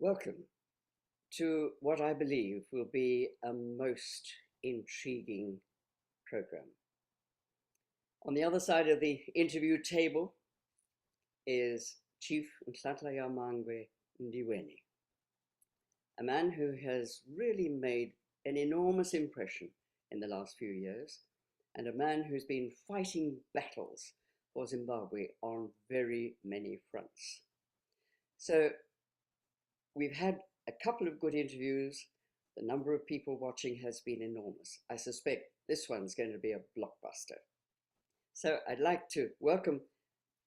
Welcome to what I believe will be a most intriguing program. On the other side of the interview table is Chief Nhlanhla Mangwe Ndiweni, a man who has really made an enormous impression in the last few years, and a man who's been fighting battles for Zimbabwe on very many fronts. So we've had a couple of good interviews. The number of people watching has been enormous. I suspect this one's going to be a blockbuster. So I'd like to welcome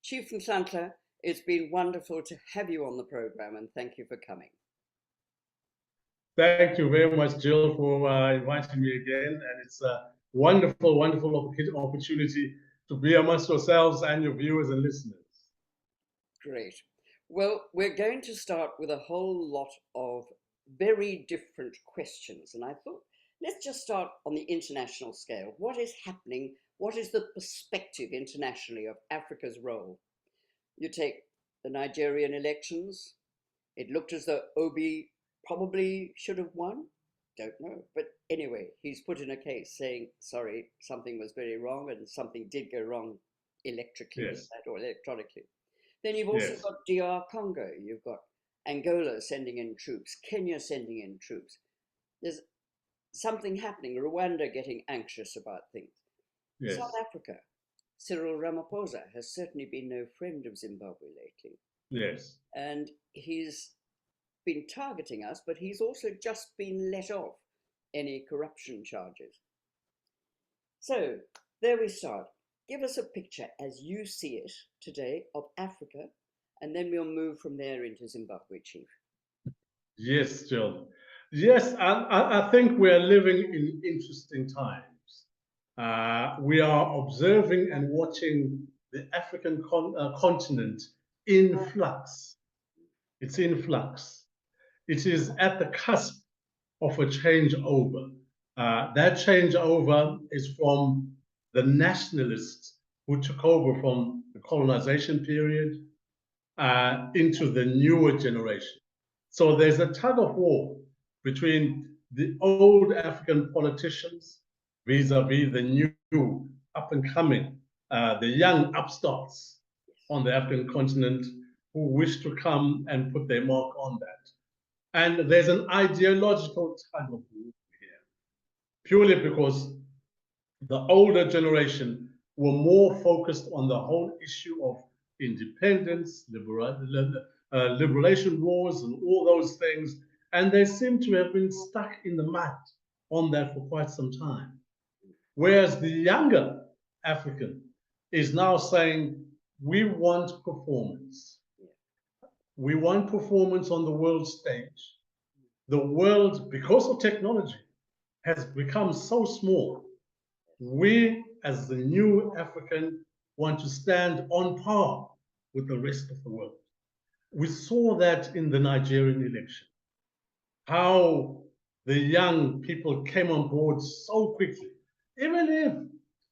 Chief Nhlanhla. It's been wonderful to have you on the program, and thank you for coming. Thank you very much, Jill, for inviting me again. And it's a wonderful, wonderful opportunity to be amongst yourselves and your viewers and listeners. Great. Well, we're going to start with a whole lot of very different questions. And I thought, let's just start on the international scale. What is happening? What is the perspective internationally of Africa's role? You take the Nigerian elections. It looked as though Obi probably should have won. Don't know. But anyway, he's put in a case saying, sorry, something was very wrong and something did go wrong electrically or electronically. Then you've also got DR Congo. You've got Angola sending in troops, Kenya sending in troops. There's something happening. Rwanda getting anxious about things. South Africa, Cyril Ramaphosa has certainly been no friend of Zimbabwe lately. Yes. And he's been targeting us, but he's also just been let off any corruption charges. So there we start. Give us a picture as you see it today of Africa, and then we'll move from there into Zimbabwe, Chief. Yes, Jill. Yes, I think we're living in interesting times. We are observing and watching the African continent in flux. It's in flux. It is at the cusp of a changeover. That changeover is from the nationalists who took over from the colonization period into the newer generation. So there's a tug of war between the old African politicians vis-a-vis the new up-and-coming, the young upstarts on the African continent who wish to come and put their mark on that. And there's an ideological tug of war here, purely because the older generation were more focused on the whole issue of independence, liberation wars, and all those things. And they seem to have been stuck in the mud on that for quite some time. Whereas the younger African is now saying, we want performance. We want performance on the world stage. The world, because of technology, has become so small. We, as the new African, want to stand on par with the rest of the world. We saw that in the Nigerian election, how the young people came on board so quickly, even if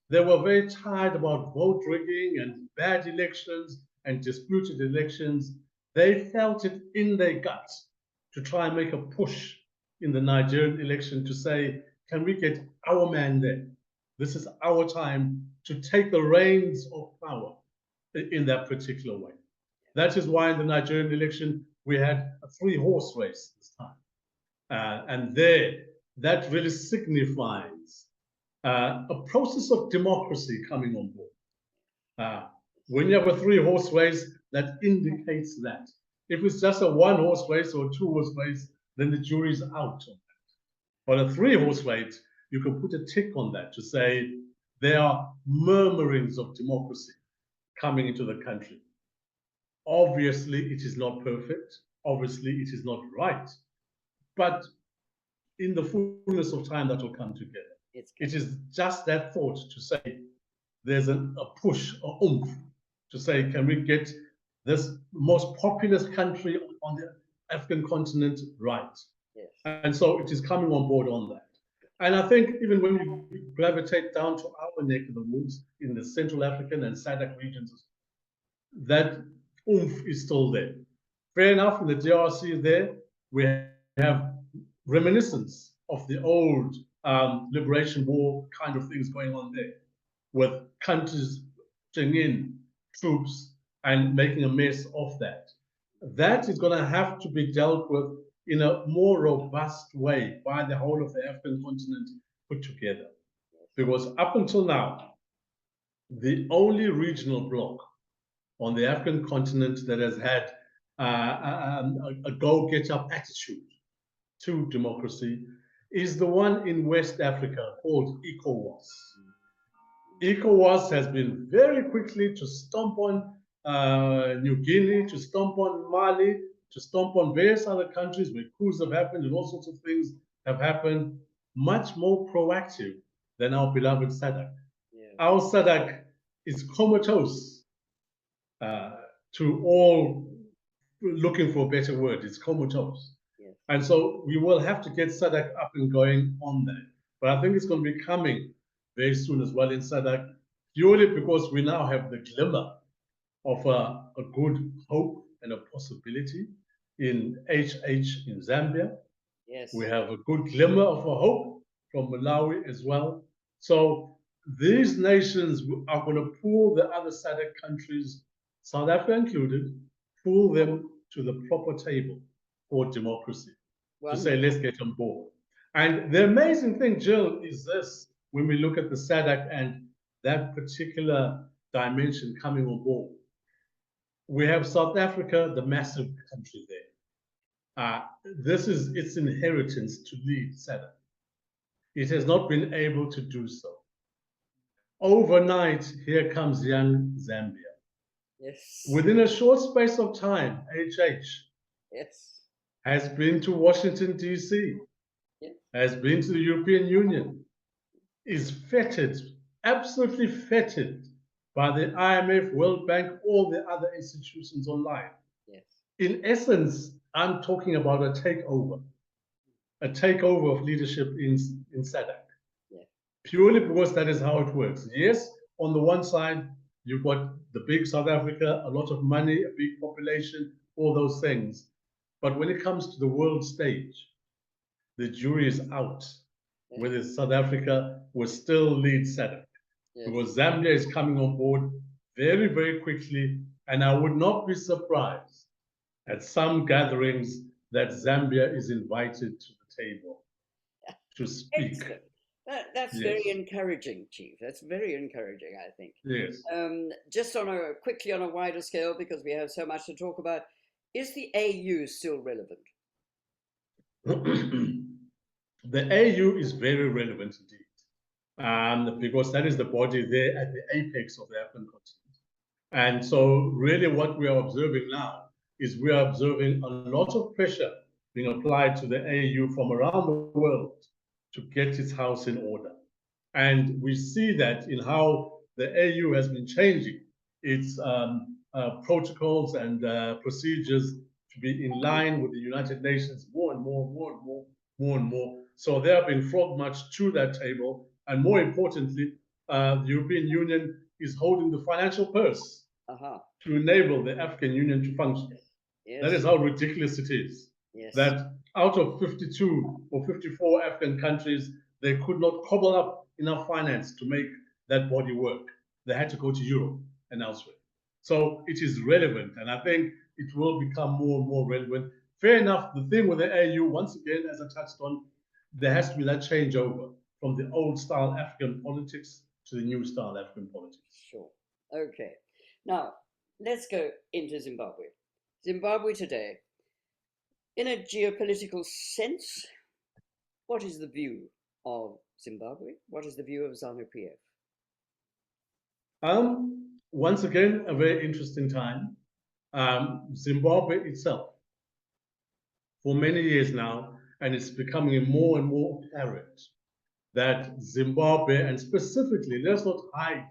they were very tired about vote rigging and bad elections and disputed elections. They felt it in their guts to try and make a push in the Nigerian election to say, can we get our man there? This is our time to take the reins of power in that particular way. That is why in the Nigerian election, we had a 3-horse race this time. And there, that really signifies a process of democracy coming on board. When you have a 3-horse race, that indicates that. If it's just a 1-horse race or a 2-horse race, then the jury's out on that. But a 3-horse race, you can put a tick on that to say there are murmurings of democracy coming into the country. Obviously, it is not perfect. Obviously, it is not right. But in the fullness of time, that will come together. It is just that thought to say there's a push, a oomph, to say, can we get this most populous country on the African continent right? Yes. And so it is coming on board on that. And I think even when we gravitate down to our neck of the woods in the Central African and SADC regions, that oomph is still there. Fair enough, in the DRC is there, we have reminiscence of the old liberation war kind of things going on there, with countries bringing in troops and making a mess of that. That is going to have to be dealt with in a more robust way by the whole of the African continent put together. Because up until now, the only regional bloc on the African continent that has had a go-get-up attitude to democracy is the one in West Africa called ECOWAS. ECOWAS has been very quickly to stomp on New Guinea, to stomp on Mali, to stomp on various other countries where coups have happened and all sorts of things have happened, much more proactive than our beloved SADC. Yeah. Our SADC is comatose to all looking for a better word. It's comatose. Yes. And so we will have to get SADC up and going on that. But I think it's going to be coming very soon as well in SADC, purely because we now have the glimmer of a good hope and a possibility in HH in Zambia. Yes. We have a good glimmer of a hope from Malawi as well. So these nations are going to pull the other SADC countries, South Africa included, pull them to the proper table for democracy. To say, let's get on board. And the amazing thing, Jill, is this: when we look at the SADC and that particular dimension coming on board, we have South Africa, the massive country there. This is its inheritance to lead SADC. It has not been able to do so. Overnight, here comes young Zambia. Yes. Within a short space of time, HH Yes. has been to Washington, D.C., Yes. has been to the European Union, is feted, absolutely feted by the IMF, World Bank, all the other institutions online. Yes. In essence, I'm talking about a takeover of leadership in SADC. Yes. Purely because that is how it works. Yes, on the one side, you've got the big South Africa, a lot of money, a big population, all those things. But when it comes to the world stage, the jury is out. Yes. Whether South Africa will still lead SADC. Yes. Because Zambia is coming on board very, very quickly. And I would not be surprised at some gatherings that Zambia is invited to the table to speak. Excellent. That's Yes. very encouraging, Chief. That's very encouraging, I think. Yes. Just quickly on a wider scale, because we have so much to talk about, is the AU still relevant? The AU is very relevant indeed, because that is the body there at the apex of the African continent. And so really what we are observing now is we are observing a lot of pressure being applied to the AU from around the world to get its house in order. And we see that in how the AU has been changing its protocols and procedures to be in line with the United Nations more and more. So they have been frog marched to that table. And more importantly, the European Union is holding the financial purse to enable the African Union to function. Yes. That is how ridiculous it is. Yes. That out of 52 or 54 African countries, they could not cobble up enough finance to make that body work. They had to go to Europe and elsewhere. So it is relevant, and I think it will become more and more relevant. Fair enough, the thing with the AU, once again, as I touched on, there has to be that changeover from the old style African politics to the new style African politics. Sure. Okay. Now, let's go into Zimbabwe. Zimbabwe today, in a geopolitical sense, what is the view of Zimbabwe? What is the view of ZANU-PF? Once again, a very interesting time. Zimbabwe itself, for many years now, and it's becoming more and more apparent that Zimbabwe, and specifically, let's not hide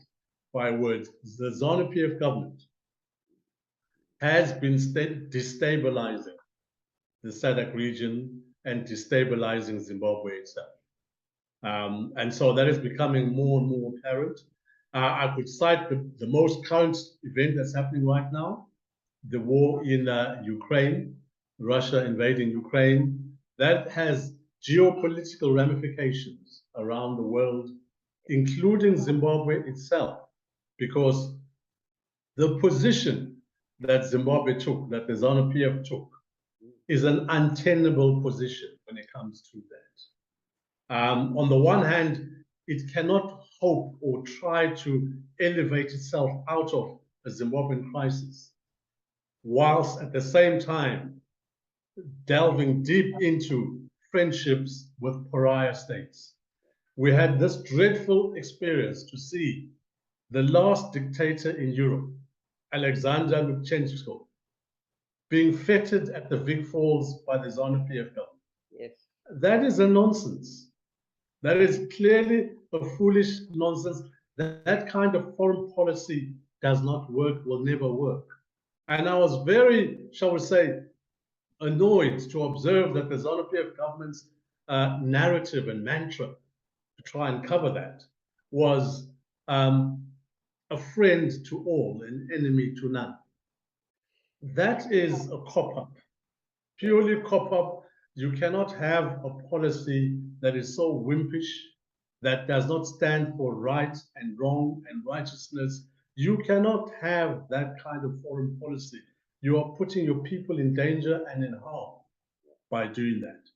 by words, the ZANU-PF government has been destabilizing the SADC region and destabilizing Zimbabwe itself. And so that is becoming more and more apparent. I could cite the most current event that's happening right now, the war in Ukraine, Russia invading Ukraine, that has geopolitical ramifications around the world, including Zimbabwe itself, because the position that Zimbabwe took, that the ZANU-PF took, is an untenable position when it comes to that. On the one hand, it cannot hope or try to elevate itself out of a Zimbabwean crisis, whilst at the same time delving deep into friendships with pariah states. We had this dreadful experience to see the last dictator in Europe, Alexander Lukashenko, being feted at the Vic Falls by the ZANU-PF government. Yes. That is a nonsense. That is clearly a foolish nonsense. That kind of foreign policy does not work, will never work. And I was very, shall we say, annoyed to observe that the ZANU-PF government's narrative and mantra to try and cover that was a friend to all, an enemy to none. That is a cop-up, purely cop-up. You cannot have a policy that is so wimpish, that does not stand for right and wrong and righteousness. You cannot have that kind of foreign policy. You are putting your people in danger and in harm by doing that.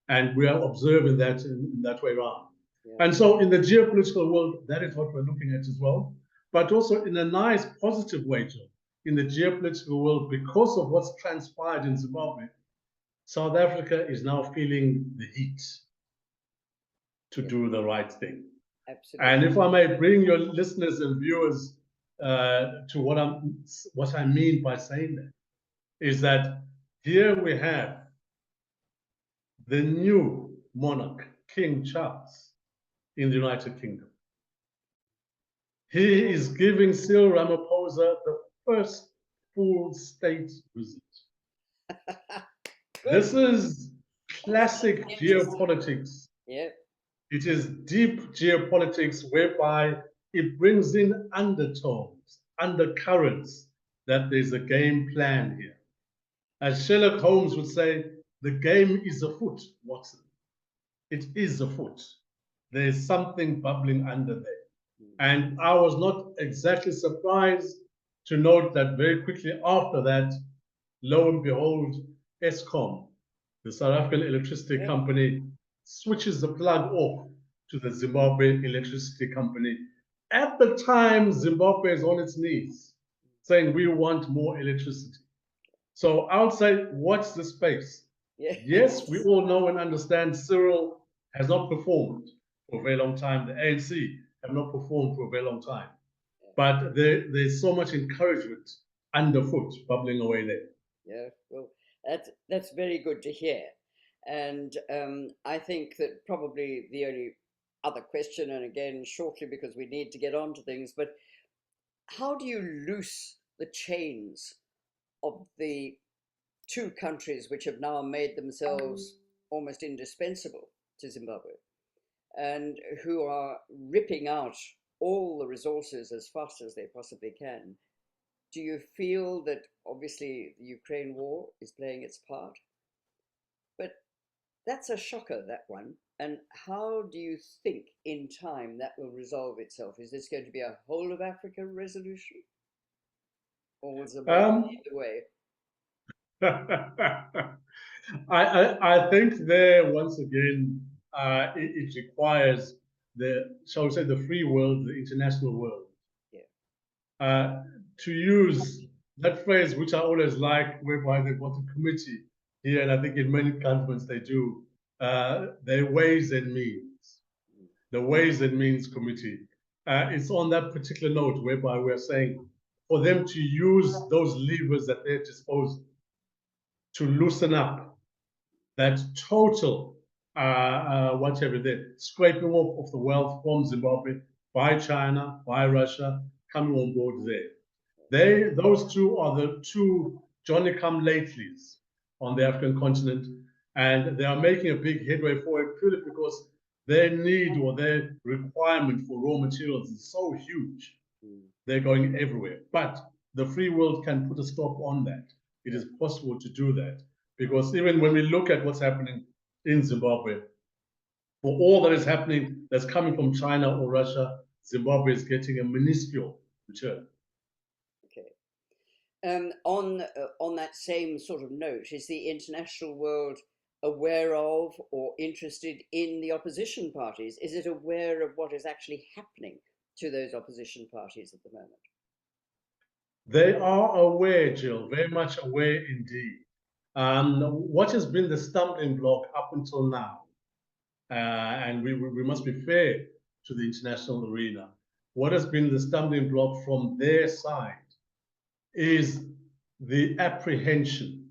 And we are observing that in that way around. Yeah. And so in the geopolitical world, that is what we're looking at as well. But also in a nice, positive way, Joe, in the geopolitical world, because of what's transpired in Zimbabwe, South Africa is now feeling the heat to do the right thing. Absolutely. And if I may bring your listeners and viewers to what I mean by saying that, is that here we have the new monarch, King Charles, in the United Kingdom. He is giving Cyril Ramaphosa the first full state visit. This is classic geopolitics. Yeah. It is deep geopolitics whereby it brings in undertones, undercurrents, that there's a game plan here. As Sherlock Holmes would say, the game is afoot, Watson. It is afoot. There's something bubbling under there. And I was not exactly surprised to note that very quickly after that, lo and behold, Eskom, the South African Electricity Company, switches the plug off to the Zimbabwe Electricity Company. At the time, Zimbabwe is on its knees, saying we want more electricity. So I would say, watch the space. Yes, we all know and understand Cyril has not performed for a very long time. The ANC have not performed for a very long time. But there's so much encouragement underfoot bubbling away there. Yeah, well, that's very good to hear. And I think that probably the only other question, and again, shortly because we need to get on to things, but how do you loose the chains of the two countries which have now made themselves almost indispensable to Zimbabwe and who are ripping out all the resources as fast as they possibly can? Do you feel that obviously the Ukraine war is playing its part? But that's a shocker, that one. And how do you think in time that will resolve itself? Is this going to be a whole of Africa resolution? Or was it either way? I think there, once again, it requires shall we say, the free world, the international world. Yeah. To use that phrase, which I always like, whereby they've got a committee here, and I think in many governments they do, their Ways and Means, the Ways and Means Committee. It's on that particular note whereby we're saying for them to use those levers at their disposal to loosen up that total, whatever they're scraping off of the wealth from Zimbabwe by China, by Russia, coming on board there. Those two are the two Johnny-come-latelys on the African continent, and they are making a big headway forward purely because their need or their requirement for raw materials is so huge. They're going everywhere. But the free world can put a stop on that. It is possible to do that. Because even when we look at what's happening in Zimbabwe, for all that is happening that's coming from China or Russia, Zimbabwe is getting a minuscule return. Okay. On that same sort of note, is the international world aware of or interested in the opposition parties? Is it aware of what is actually happening to those opposition parties at the moment? They are aware, Jill, very much aware indeed. What has been the stumbling block up until now, and we must be fair to the international arena, what has been the stumbling block from their side is the apprehension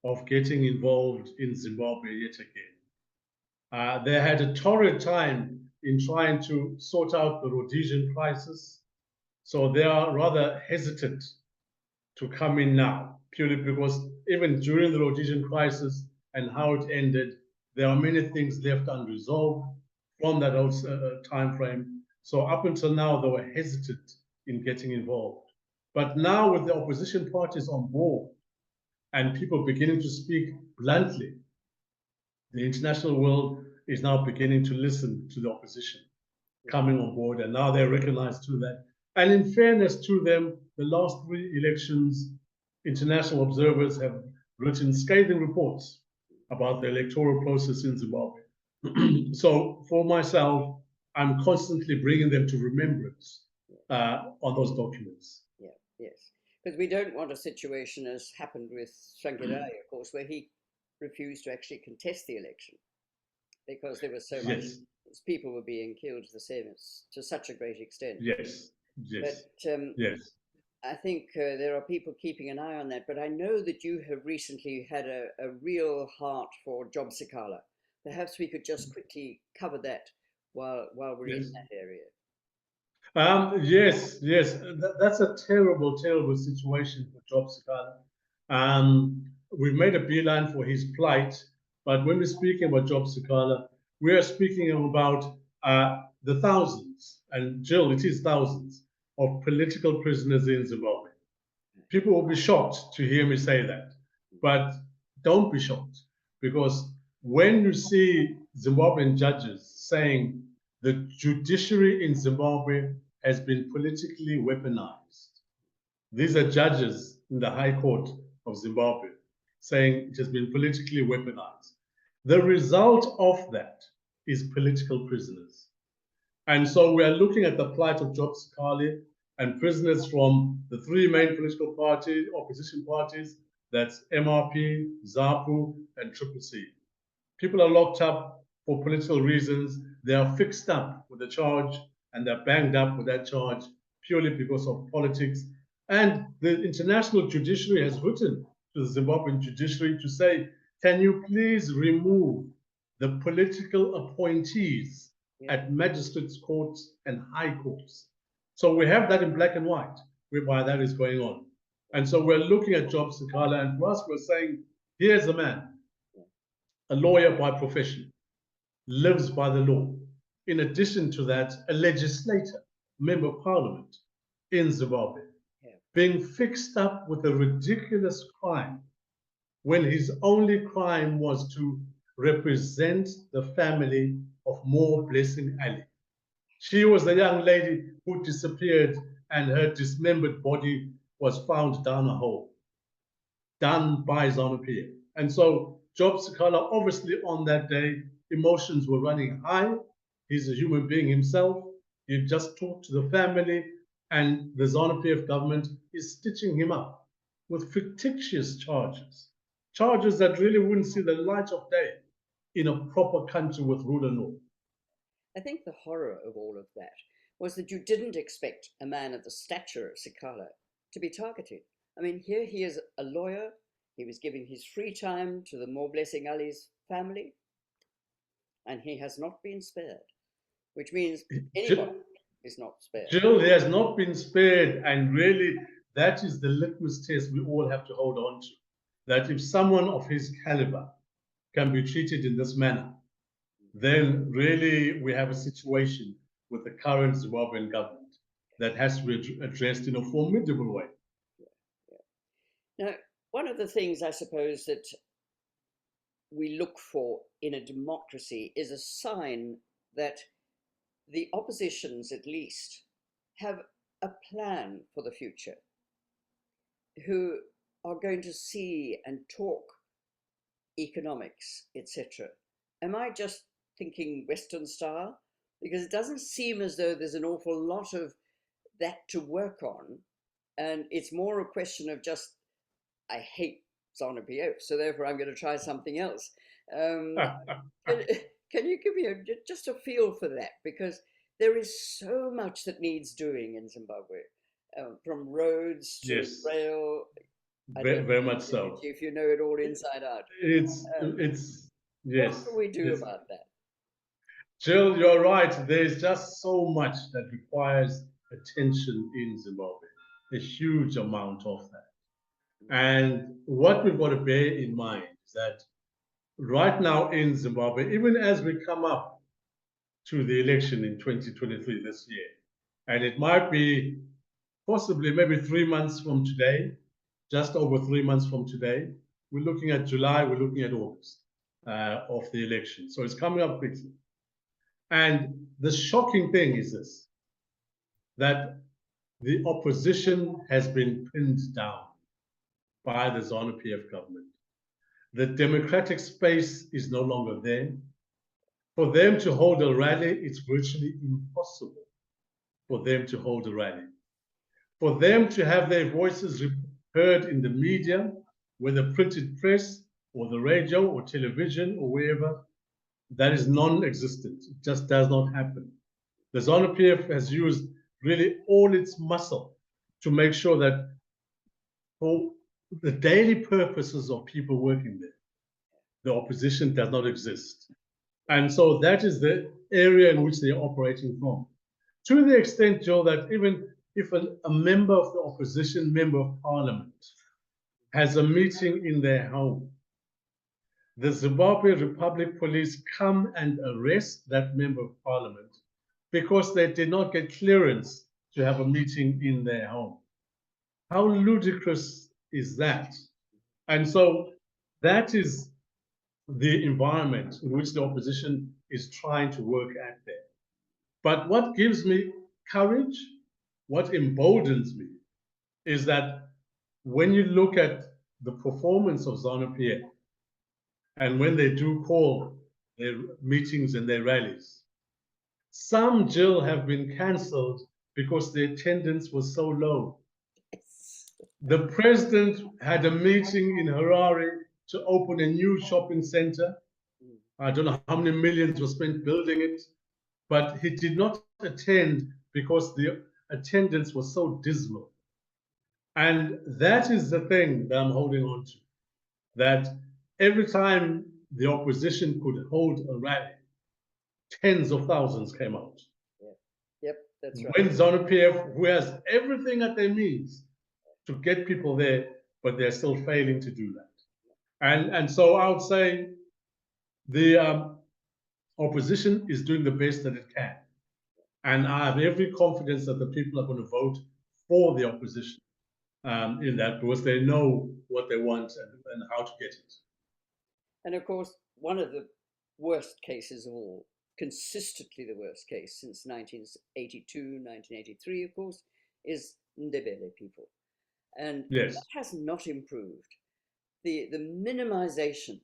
of getting involved in Zimbabwe yet again. They had a torrid time in trying to sort out the Rhodesian crisis, so they are rather hesitant to come in now, purely because even during the Rhodesian crisis and how it ended, there are many things left unresolved from that old time frame. So up until now, they were hesitant in getting involved. But now with the opposition parties on board and people beginning to speak bluntly, the international world is now beginning to listen to the opposition coming on board, and now they're recognized to that. And in fairness to them, the last 3 elections, international observers have written scathing reports about the electoral process in Zimbabwe. So for myself, I'm constantly bringing them to remembrance on those documents. Yeah, yes. Because we don't want a situation as happened with Tsvangirai, of course, where he refused to actually contest the election because there was so much, Yes, people were being killed to the same to such a great extent. yes, yes, But yes. I think there are people keeping an eye on that. But I know that you have recently had a real heart for Job Sekala. Perhaps we could just quickly cover that while we're Yes. in that area. Yes, yes, that's a terrible, terrible situation for Job Sekala. We've made a beeline for his plight, but when we're speaking about Job Sekala, we are speaking about the thousands, and Jill, it is thousands, of political prisoners in Zimbabwe. People will be shocked to hear me say that, but don't be shocked, because when you see Zimbabwean judges saying the judiciary in Zimbabwe has been politically weaponized. These are judges in the High Court of Zimbabwe saying it has been politically weaponized. The result of that is political prisoners. And so we are looking at the plight of Job Sekala and prisoners from the 3 main political parties, opposition parties, that's MRP, ZAPU, and Triple C. People are locked up for political reasons. They are fixed up with a charge and they're banged up with that charge purely because of politics. And the international judiciary has written to the Zimbabwean judiciary to say, can you please remove the political appointees at magistrates' courts and high courts? So we have that in black and white, whereby that is going on. And so we're looking at Job Sekala, and for us, we're saying, here's a man, a lawyer by profession, lives by the law. In addition to that, a legislator, member of parliament in Zimbabwe, being fixed up with a ridiculous crime when his only crime was to represent the family of Mo Blessing Ali. She was the young lady who disappeared and her dismembered body was found down a hole, done by ZANU-PF. And so Job Sekala, obviously on that day, emotions were running high. He's a human being himself. He just talked to the family, and the ZANU-PF government is stitching him up with fictitious charges, charges that really wouldn't see the light of day in a proper country with rule and law. I think the horror of all of that was that you didn't expect a man of the stature of Sekala to be targeted. I mean, here he is a lawyer. He was giving his free time to the Mo Blessing Ali's family, and he has not been spared, which means anybody is not spared. Jill, he has not been spared, and really that is the litmus test we all have to hold on to. That if someone of his caliber can be treated in this manner, then really we have a situation with the current Zimbabwean government that has to be addressed in a formidable way. Now, one of the things I suppose that we look for in a democracy is a sign that the oppositions, at least, have a plan for the future, who are going to see and talk economics, etc. Am I just thinking Western style? Because it doesn't seem as though there's an awful lot of that to work on. And it's more a question of just, I hate ZANU-PF, so therefore I'm going to try something else. Um, can, can you give me just a feel for that? Because there is so much that needs doing in Zimbabwe, from roads to Yes, rail. I very, don't very know much so. if you know it all inside out. Um, It's what yes, can we do yes. about that? Jill, you're right. There's just so much that requires attention in Zimbabwe, a huge amount of that. And what we've got to bear in mind is that right now in Zimbabwe, even as we come up to the election in 2023 this year, and it might be possibly maybe 3 months from today, just over 3 months from today, we're looking at July, we're looking at August of the election. So it's coming up quickly. And the shocking thing is this, that the opposition has been pinned down by the ZANU-PF government. The democratic space is no longer there. For them to hold a rally, it's virtually impossible for them to hold a rally. For them to have their voices heard in the media, whether printed press or the radio or television or wherever, that is non-existent. It just does not happen. The ZANU-PF has used really all its muscle to make sure that for the daily purposes of people working there, the opposition does not exist. And so that is the area in which they're operating from. To the extent, Joe, that even if a member of the opposition, member of parliament, has a meeting in their home, the Zimbabwe Republic Police come and arrest that member of parliament because they did not get clearance to have a meeting in their home. How ludicrous is that? And so that is the environment in which the opposition is trying to work at there. But what gives me courage, what emboldens me, is that when you look at the performance of ZANU-PF, and when they do call their meetings and their rallies, some, Jill, have been cancelled because the attendance was so low. The president had a meeting in Harare to open a new shopping center. I don't know how many millions were spent building it, but he did not attend because the attendance was so dismal. And that is the thing that I'm holding on to, that every time the opposition could hold a rally, tens of thousands came out. Yeah. Yep, that's right. When ZANU-PF, who has everything at their means to get people there, but they're still failing to do that. And so I would say the opposition is doing the best that it can. And I have every confidence that the people are going to vote for the opposition in that, because they know what they want and how to get it. And of course, one of the worst cases of all, consistently the worst case since 1982, 1983, of course, is Ndebele people. And Yes. that has not improved. The minimization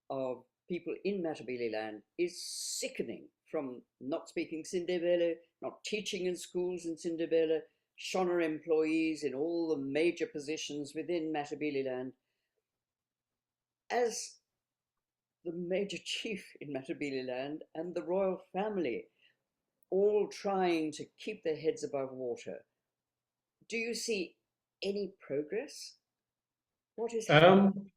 of people in Matabeleland is sickening, from not speaking Sindebele, not teaching in schools in Sindebele, Shona employees in all the major positions within Matabeleland. As the major chief in Matabeleland and the royal family all trying to keep their heads above water, do you see any progress? What is happening?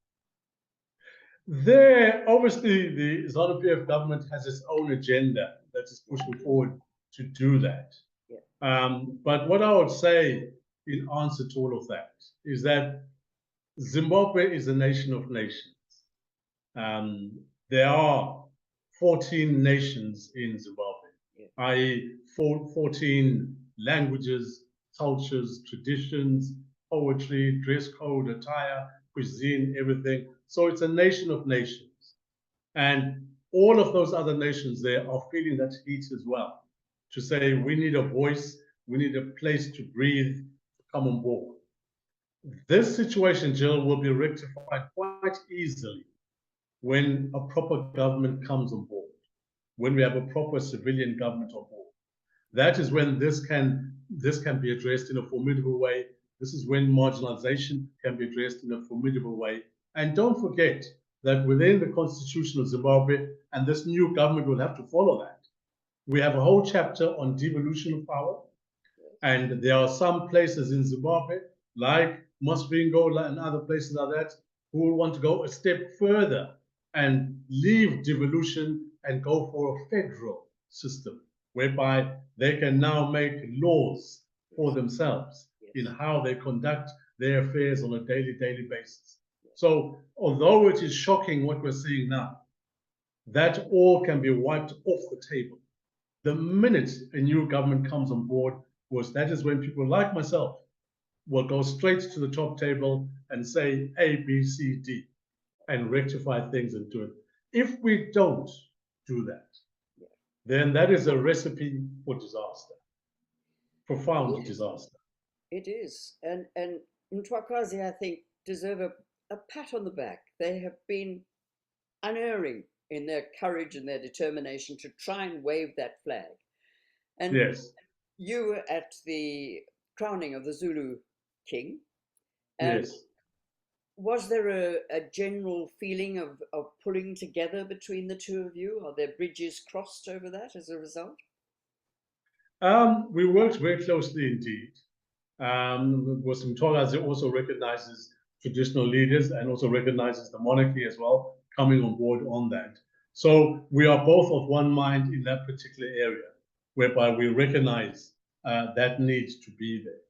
There, obviously, the ZANU-PF government has its own agenda that is pushing forward to do that. Yeah. But what I would say in answer to all of that is that Zimbabwe is a nation of nations. There are 14 nations in Zimbabwe, Yeah. i.e., 14 languages, cultures, traditions, poetry, dress code, attire, cuisine, everything. So it's a nation of nations. And all of those other nations there are feeling that heat as well, to say we need a voice, we need a place to breathe, to come on board. This situation, Jill, will be rectified quite easily when a proper government comes on board, when we have a proper civilian government on board. That is when this can be addressed in a formidable way. This is when marginalization can be addressed in a formidable way. And don't forget that within the Constitution of Zimbabwe, and this new government will have to follow that, we have a whole chapter on devolution of power. And there are some places in Zimbabwe, like Masvingo and other places like that, who will want to go a step further and leave devolution and go for a federal system, whereby they can now make laws for themselves in how they conduct their affairs on a daily basis. So although it is shocking what we're seeing now, that all can be wiped off the table. The minute a new government comes on board, that is when people like myself will go straight to the top table and say A, B, C, D, and rectify things and do it. If we don't do that, then that is a recipe for disaster, profound disaster. It is. And Mtwakazi, I think, deserve a pat on the back. They have been unerring in their courage and their determination to try and wave that flag. And yes. You were at the crowning of the Zulu king. And yes. Was there a general feeling of pulling together between the two of you? Are there bridges crossed over that as a result? We worked very closely indeed. Mtwakazi also recognizes traditional leaders and also recognizes the monarchy as well, coming on board on that. So we are both of one mind in that particular area, whereby we recognize that need to be there.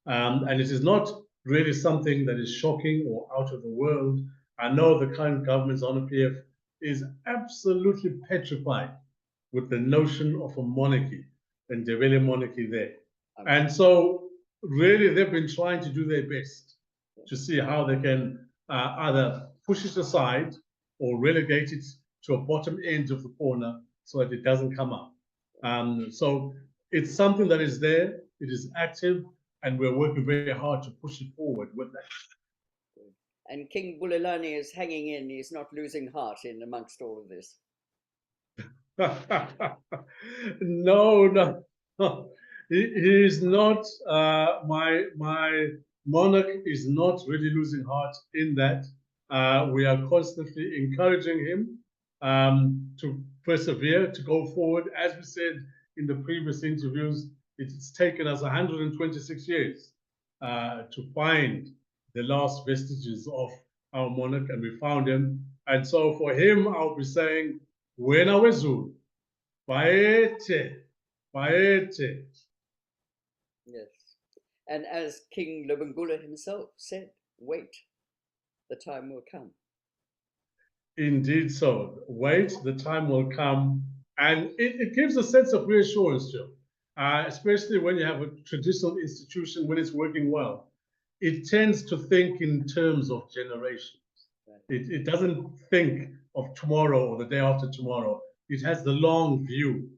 And it is not really something that is shocking or out of the world. I know the current government, ZANU-PF, is absolutely petrified with the notion of a monarchy and Ndebele monarchy there. Okay. And so really they've been trying to do their best to see how they can either push it aside or relegate it to a bottom end of the corner so that it doesn't come up. So it's something that is there, it is active, and we're working very hard to push it forward with that. And King Bulelani is hanging in, he's not losing heart in amongst all of this. No. He is not, my monarch is not really losing heart in that. We are constantly encouraging him to persevere, to go forward. As we said in the previous interviews, it's taken us 126 years to find the last vestiges of our monarch, and we found him. And so for him, I'll be saying, Wena wezulu, baete. Yes. And as King Lobengula himself said, wait, the time will come. Indeed so. Wait, the time will come. And it gives a sense of reassurance, Joe, especially when you have a traditional institution, when it's working well. It tends to think in terms of generations. Right. It doesn't think of tomorrow or the day after tomorrow. It has the long view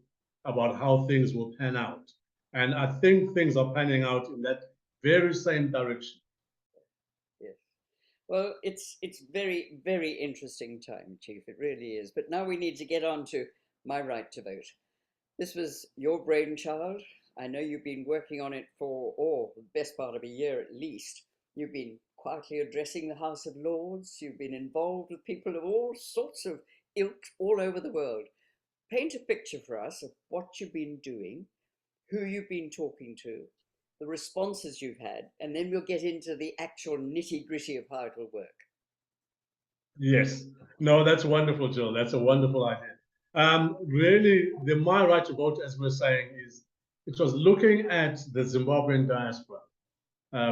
about how things will pan out. And I think things are panning out in that very same direction. Yes. Well, it's very, very interesting time, Chief. It really is. But now we need to get on to my right to vote. This was your brainchild. I know you've been working on it for the best part of a year at least. You've been quietly addressing the House of Lords. You've been involved with people of all sorts of ilk all over the world. Paint a picture for us of what you've been doing, who you've been talking to, the responses you've had, and then we'll get into the actual nitty-gritty of how it'll work. Yes. No, that's wonderful, Jill. That's a wonderful idea. Really, my right to vote, as we're saying, it was looking at the Zimbabwean diaspora,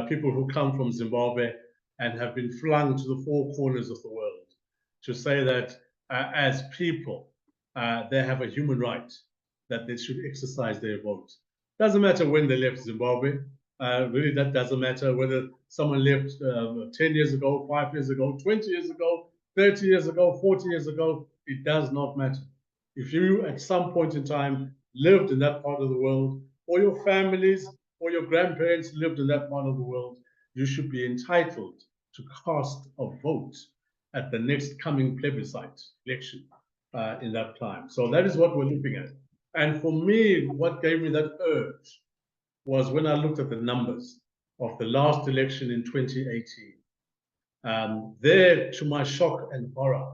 people who come from Zimbabwe and have been flung to the four corners of the world, to say that as people, they have a human right that they should exercise their vote. Doesn't matter when they left Zimbabwe. Really, that doesn't matter whether someone left 10 years ago, 5 years ago, 20 years ago, 30 years ago, 40 years ago. it does not matter. If you at some point in time lived in that part of the world, or your families or your grandparents lived in that part of the world, you should be entitled to cast a vote at the next coming plebiscite election in that time. So that is what we're looking at. And for me, what gave me that urge was when I looked at the numbers of the last election in 2018. There, to my shock and horror,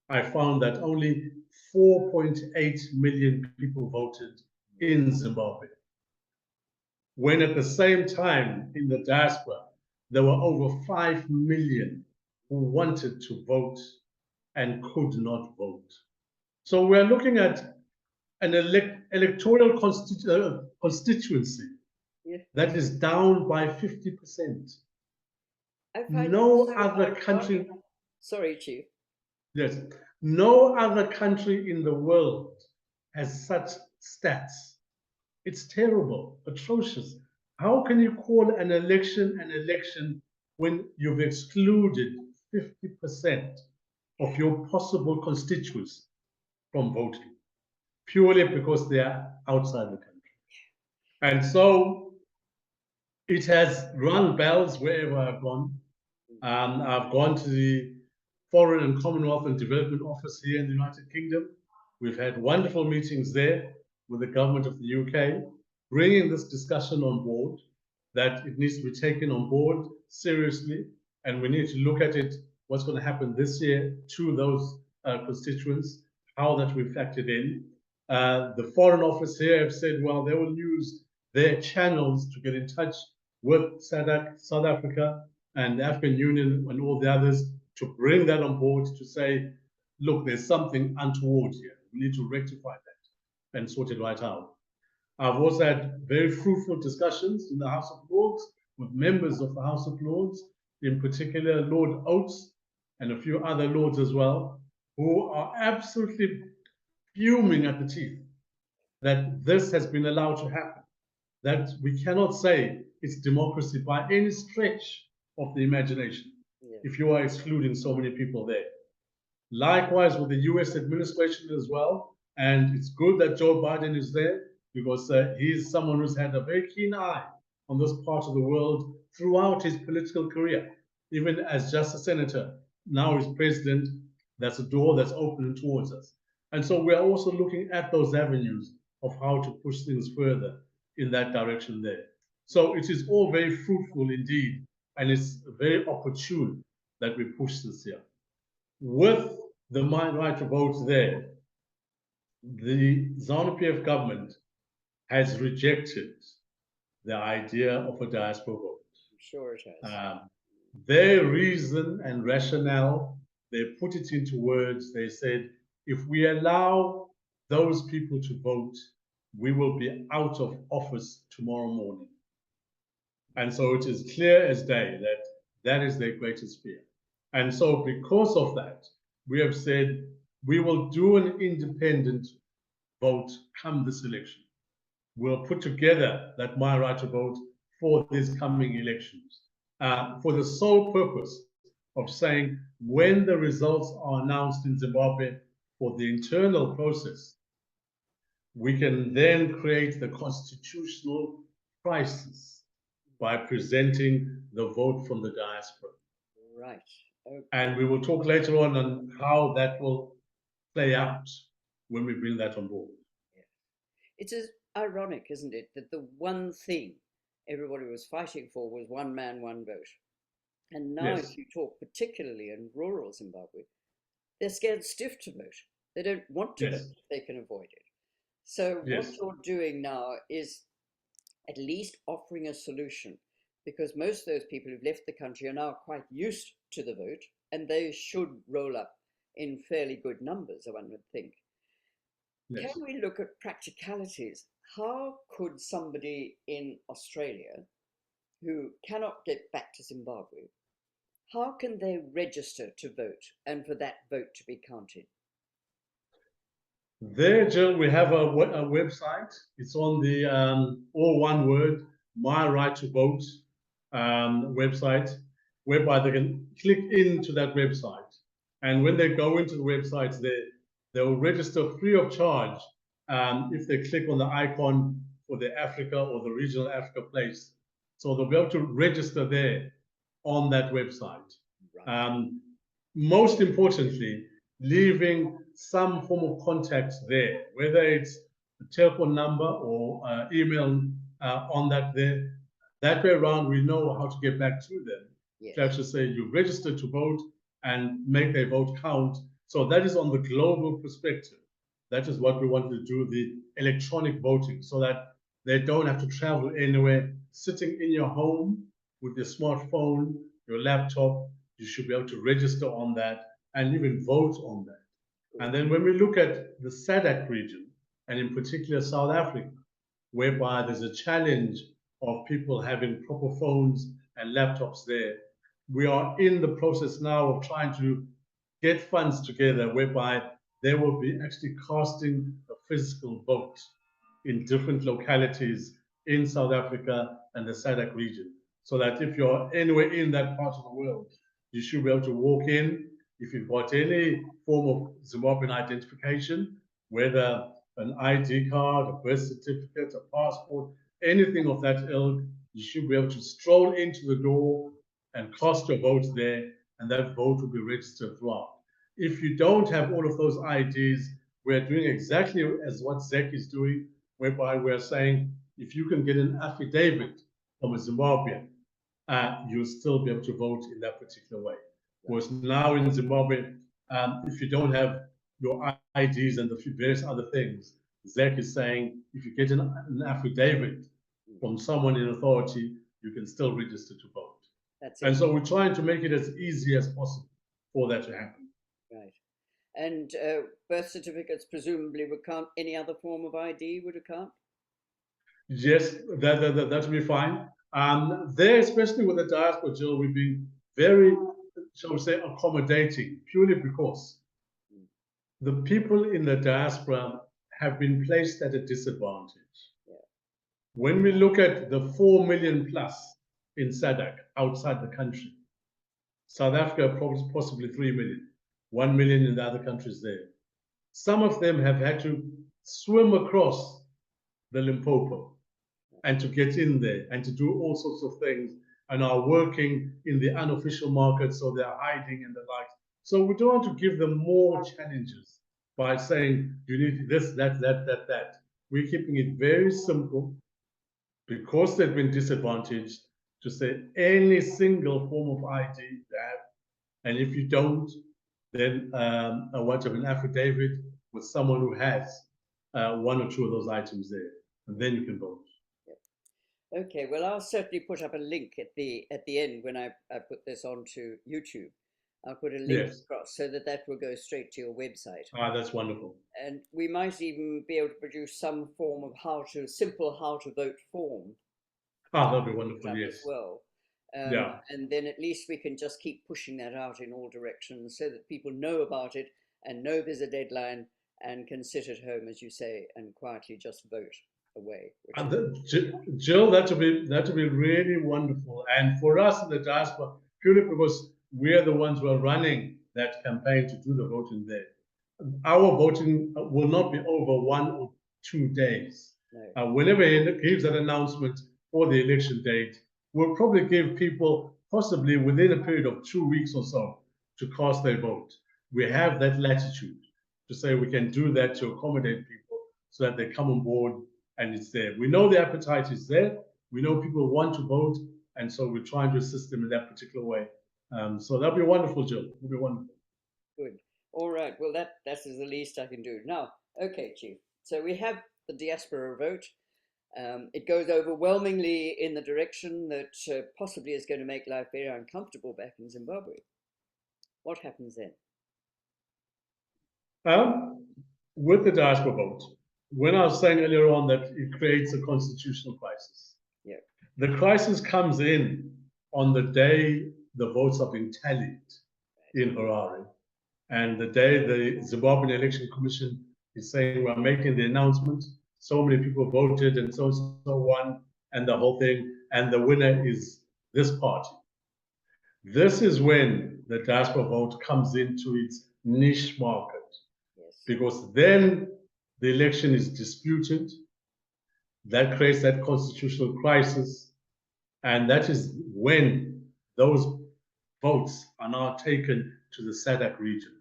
I found that only 4.8 million people voted in Zimbabwe. When at the same time in the diaspora, there were over 5 million who wanted to vote and could not vote. So we're looking at an electoral constituency that is down by 50%. No other country. Sorry, Chief. Yes, no other country in the world has such stats. It's terrible, atrocious. How can you call an election when you've excluded 50% of your possible constituents from voting, purely because they are outside the country? And so it has rung bells wherever I've gone. I've gone to the Foreign and Commonwealth and Development Office here in the United Kingdom. We've had wonderful meetings there with the government of the UK, bringing this discussion on board, that it needs to be taken on board seriously, and we need to look at it, what's going to happen this year to those constituents, how that we factored in. The Foreign Office here have said, well, they will use their channels to get in touch with South Africa and the African Union and all the others to bring that on board, to say, look, there's something untoward here. We need to rectify that and sort it right out. I've also had very fruitful discussions in the House of Lords with members of the House of Lords, in particular Lord Oates and a few other lords as well, who are absolutely fuming at the teeth that this has been allowed to happen, that we cannot say it's democracy by any stretch of the imagination if you are excluding so many people there. Likewise with the US administration as well, and it's good that Joe Biden is there, because he's someone who's had a very keen eye on this part of the world throughout his political career, even as just a senator, now as president. That's a door that's opening towards us. And so we're also looking at those avenues of how to push things further in that direction there. So it is all very fruitful indeed, and it's very opportune that we push this here. With the right to vote there, the ZANU-PF government has rejected the idea of a diaspora vote. I'm sure it has. Their reason and rationale, they put it into words. They said, if we allow those people to vote, we will be out of office tomorrow morning. And so it is clear as day that that is their greatest fear. And so because of that, we have said we will do an independent vote come this election. We'll put together that My Right to Vote for these coming elections for the sole purpose of saying when the results are announced in Zimbabwe for the internal process, we can then create the constitutional crisis by presenting the vote from the diaspora. Right. Okay. And we will talk later on how that will play out when we bring that on board. Yeah. It is ironic, isn't it, that the one thing everybody was fighting for was one man, one vote. And now Yes. if you talk particularly in rural Zimbabwe, they're scared stiff to vote. They don't want to Yes. vote if they can avoid it. So Yes. what you're doing now is at least offering a solution, because most of those people who've left the country are now quite used to the vote, and they should roll up in fairly good numbers, one would think. Yes. Can we look at practicalities? How could somebody in Australia who cannot get back to Zimbabwe, how can they register to vote and for that vote to be counted? There, Jill, we have a website. It's on the all one word, My Right to Vote website, whereby they can click into that website. And when they go into the website there, they will register free of charge if they click on the icon for the Africa or the regional Africa place. So they'll be able to register there on that website. Right. Most importantly, leaving some form of contact there, whether it's a telephone number or email on that there. That way around, we know how to get back to them. Yes. To actually say you registered to vote and make their vote count. So that is on the global perspective. That is what we want to do, the electronic voting, so that they don't have to travel anywhere. Sitting in your home with your smartphone, your laptop, you should be able to register on that and even vote on that. And then when we look at the SADC region, and in particular South Africa, whereby there's a challenge of people having proper phones and laptops there, we are in the process now of trying to get funds together whereby they will be actually casting a physical vote in different localities in South Africa and the SADC region. So that if you're anywhere in that part of the world, you should be able to walk in. If you've got any form of Zimbabwean identification, whether an ID card, a birth certificate, a passport, anything of that ilk, you should be able to stroll into the door and cast your vote there, and that vote will be registered throughout. If you don't have all of those IDs, we're doing exactly as what ZEC is doing, whereby we're saying if you can get an affidavit from a Zimbabwean, you'll still be able to vote in that particular way. Whereas now in Zimbabwe, if you don't have your IDs and the various other things, ZEC is saying if you get an affidavit from someone in authority, you can still register to vote. And so we're trying to make it as easy as possible for that to happen. Right. And birth certificates presumably would count. Any other form of ID would count? Yes, that would be fine. There, especially with the diaspora, Jill, we've been very, shall we say, accommodating, purely because the people in the diaspora have been placed at a disadvantage. Yeah. When we look at the 4 million plus in SADC outside the country, South Africa possibly 3 million, 1 million in the other countries there. Some of them have had to swim across the Limpopo and to get in there and to do all sorts of things and are working in the unofficial market, so they're hiding and the like. So we don't want to give them more challenges by saying you need this, that. We're keeping it very simple because they've been disadvantaged to say any single form of ID you have, and if you don't, then a watch of an affidavit with someone who has one or two of those items there, and then you can vote. Yep. Okay, well, I'll certainly put up a link at the end when I put this onto YouTube. I'll put a link across so that will go straight to your website. Ah, that's wonderful. And we might even be able to produce some form of simple how to vote form. Ah, that'd be wonderful, yes. As well. And then at least we can just keep pushing that out in all directions so that people know about it and know there's a deadline and can sit at home, as you say, and quietly just vote away. And Jill, that would be really wonderful. And for us in the diaspora, purely because we're the ones who are running that campaign to do the voting there. Our voting will not be over 1 or 2 days. No. Whenever he gives an announcement for the election date, we'll probably give people possibly within a period of 2 weeks or so to cast their vote. We have that latitude to say we can do that to accommodate people so that they come on board and it's there. We know the appetite is there. We know people want to vote, and so we're trying to assist them in that particular way. So that'll be wonderful, Jill. It'll be wonderful. Good. All right. Well, that is the least I can do. Now, okay, Chief. So we have the diaspora vote. It goes overwhelmingly in the direction that possibly is going to make life very uncomfortable back in Zimbabwe. What happens then? With the diaspora vote, when I was saying earlier on that it creates a constitutional crisis, the crisis comes in on the day the votes are being tallied in Harare, and the day the Zimbabwean Election Commission is saying we're making the announcement, so many people voted and so on, and the whole thing, and the winner is this party. This is when the diaspora vote comes into its niche market. Yes. because then the election is disputed. That creates that constitutional crisis. And that is when those votes are now taken to the SADC region.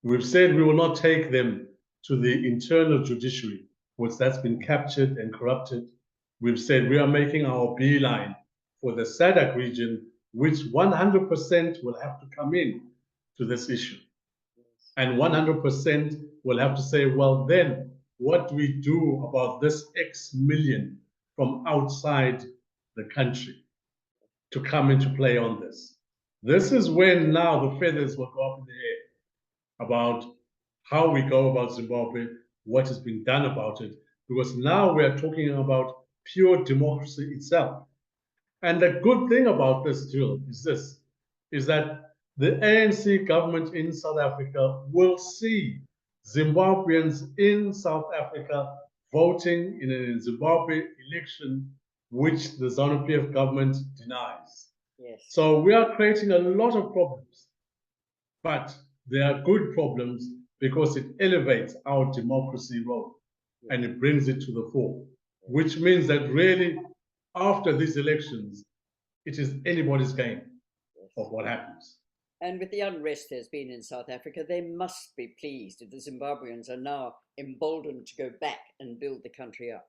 We've said we will not take them to the internal judiciary, which that's been captured and corrupted. We've said we are making our beeline for the SADC region, which 100% will have to come in to this issue. And 100% will have to say, well, then what do we do about this X million from outside the country to come into play on this? This is when now the feathers will go up in the air about how we go about Zimbabwe, what is being done about it, because now we are talking about pure democracy itself. And the good thing about this, Jill, is that the ANC government in South Africa will see Zimbabweans in South Africa voting in a Zimbabwe election, which the ZANU-PF government denies. Yes. So we are creating a lot of problems, but they are good problems because it elevates our democracy role and it brings it to the fore, which means that really after these elections, it is anybody's game of what happens. And with the unrest there's been in South Africa, they must be pleased if the Zimbabweans are now emboldened to go back and build the country up.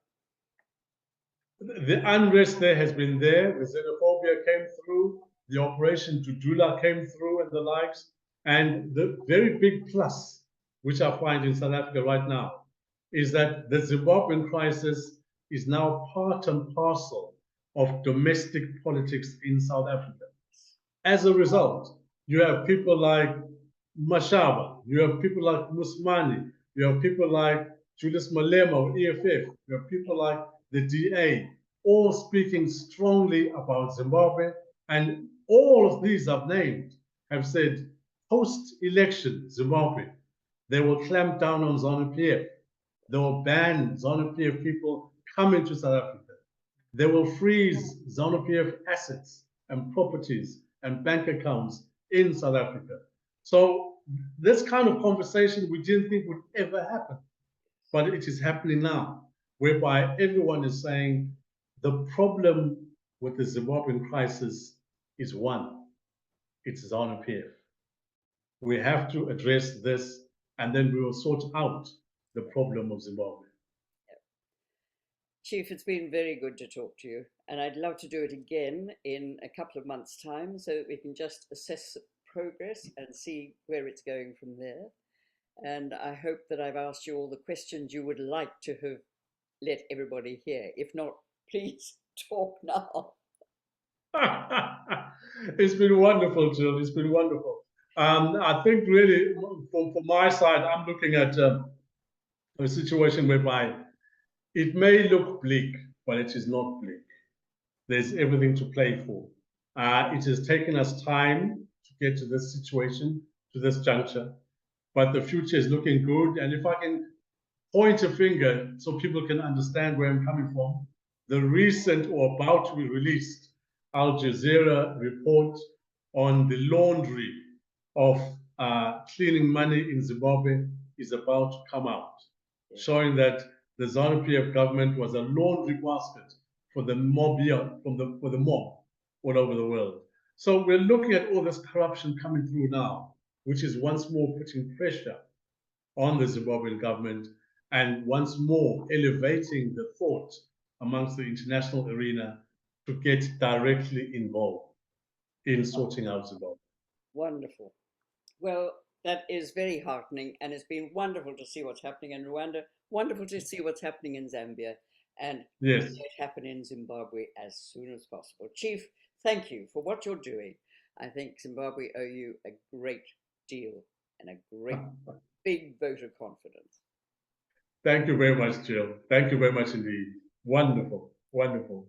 The unrest there has been there. The xenophobia came through. The Operation Dudula came through and the likes. And the very big plus, which I find in South Africa right now, is that the Zimbabwean crisis is now part and parcel of domestic politics in South Africa. As a result, you have people like Mashaba, you have people like Musmani, you have people like Julius Malema of EFF, you have people like the DA, all speaking strongly about Zimbabwe. And all of these I've named have said, post-election Zimbabwe, they will clamp down on ZANU-PF. They will ban ZANU-PF people coming to South Africa. They will freeze ZANU-PF assets and properties and bank accounts in South Africa. So this kind of conversation we didn't think would ever happen, but it is happening now, whereby everyone is saying the problem with the Zimbabwean crisis is one, it's ZANU-PF. We have to address this, and then we will sort out the problem of Zimbabwe. Chief, it's been very good to talk to you, and I'd love to do it again in a couple of months' time so that we can just assess progress and see where it's going from there. And I hope that I've asked you all the questions you would like to have let everybody hear. If not, please talk now. It's been wonderful, Jill. It's been wonderful. I think really, from my side, I'm looking at a situation whereby it may look bleak, but it is not bleak. There's everything to play for. It has taken us time to get to this situation, to this juncture, but the future is looking good. And if I can point a finger so people can understand where I'm coming from, the recent or about to be released Al Jazeera report on the laundry of cleaning money in Zimbabwe is about to come out, showing that the ZANU-PF government was a laundry basket for the mob, for the mob all over the world. So we're looking at all this corruption coming through now, which is once more putting pressure on the Zimbabwean government and once more elevating the thought amongst the international arena to get directly involved in sorting out Zimbabwe. Wonderful. Well, that is very heartening, and it's been wonderful to see what's happening in Rwanda, wonderful to see what's happening in Zambia, and yes, it happen in Zimbabwe as soon as possible. Chief, thank you for what you're doing. I think Zimbabwe owe you a great deal and a great big vote of confidence. Thank you very much, Jill. Thank you very much indeed. Wonderful, wonderful.